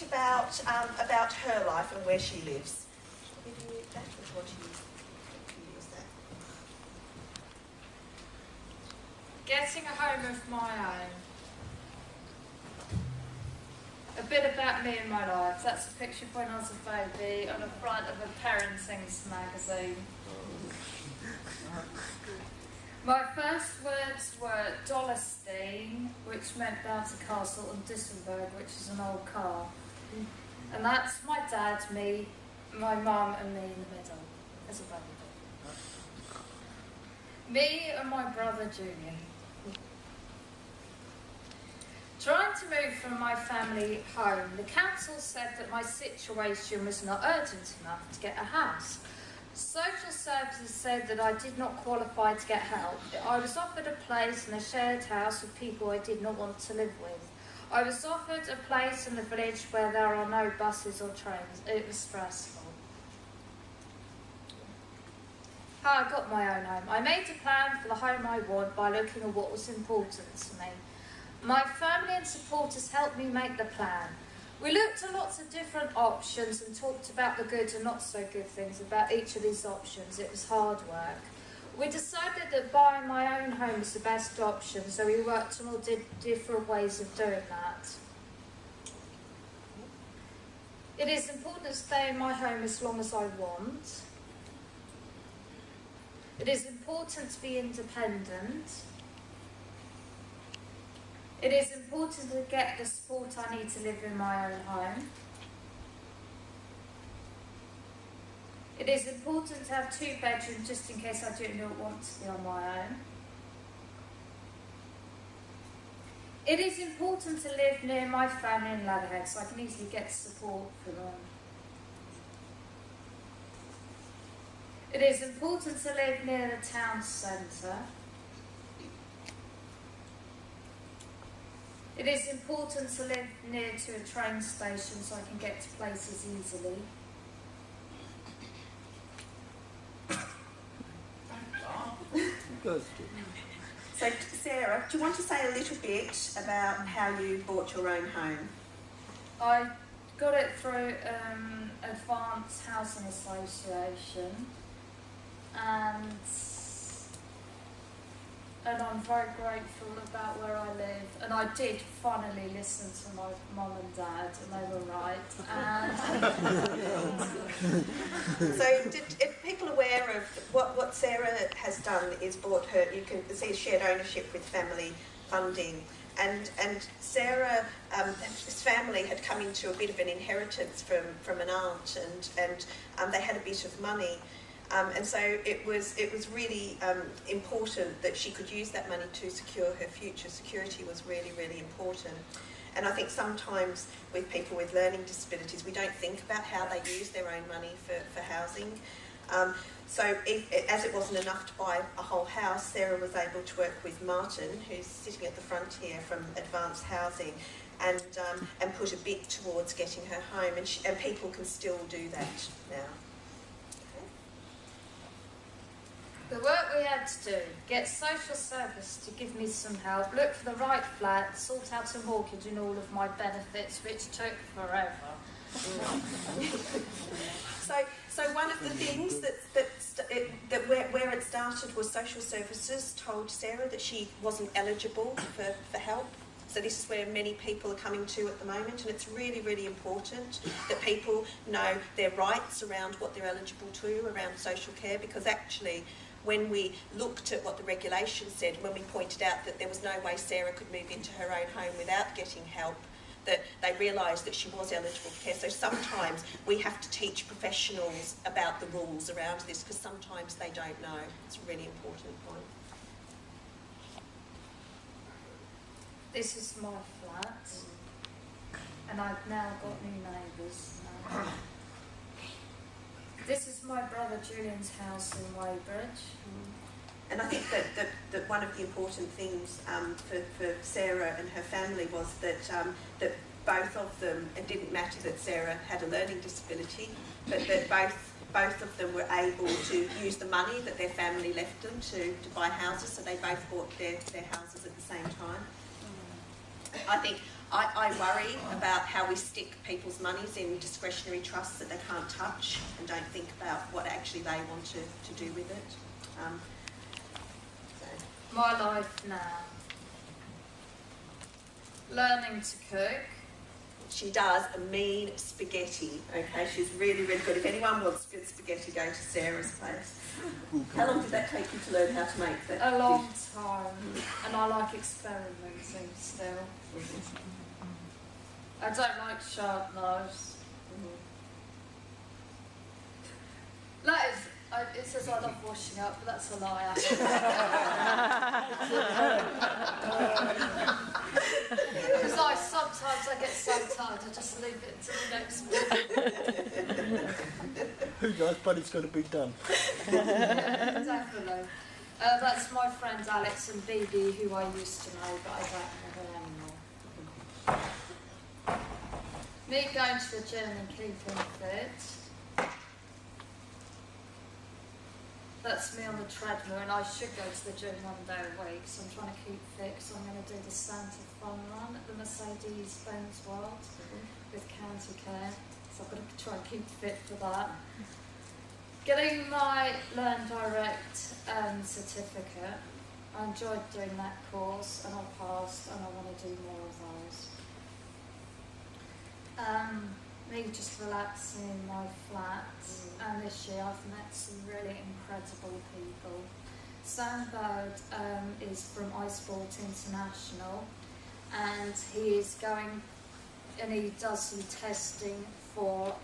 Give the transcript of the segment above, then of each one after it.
bit about her life and where she lives. Shall we do that, or do you use that? Getting a home of my own. A bit about me and my life. That's a picture of when I was a baby on the front of a parenting magazine. My first words were Dollarstein, which meant Bounty Castle, and Dissenberg, which is an old car. And that's my dad, me, my mum, and me in the middle as a baby. Me and my brother Julian. Trying to move from my family home, the council said that my situation was not urgent enough to get a house. Social services said that I did not qualify to get help. I was offered a place in a shared house with people I did not want to live with. I was offered a place in the village where there are no buses or trains. It was stressful. How I got my own home. I made a plan for the home I want by looking at what was important to me. My family and supporters helped me make the plan. We looked at lots of different options and talked about the good and not so good things about each of these options. It was hard work. We decided that buying my own home was the best option, so we worked on all different ways of doing that. It is important to stay in my home as long as I want. It is important to be independent. It is important to get the support I need to live in my own home. It is important to have 2 bedrooms just in case I do not want to be on my own. It is important to live near my family in Leatherhead so I can easily get support for them. It is important to live near the town centre. It is important to live near to a train station so I can get to places easily. So, Sarah, do you want to say a little bit about how you bought your own home? I got it through Advanced Housing Association, and I'm very grateful about where I live. And I did finally listen to my mum and dad, and they were right. And so, if people are aware of what Sarah has done is bought her, you can see shared ownership with family funding. And Sarah's family had come into a bit of an inheritance from an aunt, and they had a bit of money. And so it was really important that she could use that money to secure her future. Security was really, really important. And I think sometimes with people with learning disabilities, we don't think about how they use their own money for housing. So as it wasn't enough to buy a whole house, Sarah was able to work with Martin, who's sitting at the front here from Advanced Housing, and put a bit towards getting her home. And people can still do that now. the work we had to do, get social service to give me some help, look for the right flat, sort out a mortgage and all of my benefits, which took forever. So one of the things where it started was social services told Sarah that she wasn't eligible for help. So this is where many people are coming to at the moment, and it's really, really important that people know their rights around what they're eligible to around social care, because actually when we looked at what the regulation said, when we pointed out that there was no way Sarah could move into her own home without getting help, that they realised that she was eligible for care. So sometimes we have to teach professionals about the rules around this, because sometimes they don't know. It's a really important point. This is my flat, and I've now got new neighbours. This is my brother Julian's house in Weybridge. And I think that one of the important things for Sarah and her family was that both of them, it didn't matter that Sarah had a learning disability, but that both of them were able to use the money that their family left them to buy houses, so they both bought their houses at the same time. I I worry about how we stick people's monies in discretionary trusts that they can't touch and don't think about what actually they want to do with it. My life now. Learning to cook. She does a mean spaghetti, okay? She's really, really good. If anyone wants good spaghetti, go to Sarah's place. How long did that take you to learn how to make that? A long time. And I like experimenting still. I don't like sharp knives. That is, it says I love washing up, but that's a lie. Because sometimes I get so tired, I just leave it until the next morning. Who knows, but it's got to be done. Definitely. That's my friends Alex and Bibi, who I used to know, but I don't know them anymore. Me going to the gym and keeping fit. That's me on the treadmill, and I should go to the gym 1 day a week, so I'm trying to keep fit, so I'm going to do the Santa Fun Run at the Mercedes-Benz World with County Care, so I've got to try and keep fit for that. Getting my Learn Direct certificate. I enjoyed doing that course, and I passed, and I want to do more of those. Me just relaxing in my flat, and this year I've met some really incredible people. Sam Bird is from iSport International, and he is going, and he does some testing for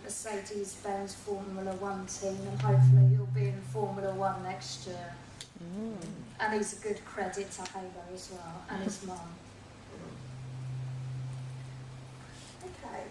Mercedes-Benz Formula 1 team, and hopefully he'll be in Formula 1 next year. And he's a good credit to Halo as well, and his mum. Okay.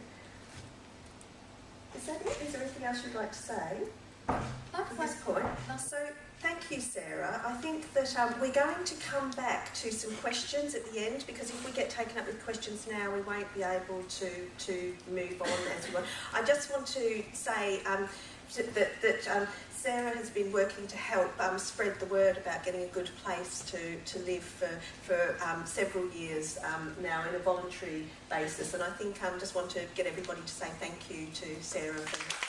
Is that it? Is there anything else you'd like to say at this point? So, thank you, Sarah. I think that we're going to come back to some questions at the end, because if we get taken up with questions now, we won't be able to move on as we want. I just want to say that Sarah has been working to help spread the word about getting a good place to live for several years now in a voluntary basis, and I think I just want to get everybody to say thank you to Sarah for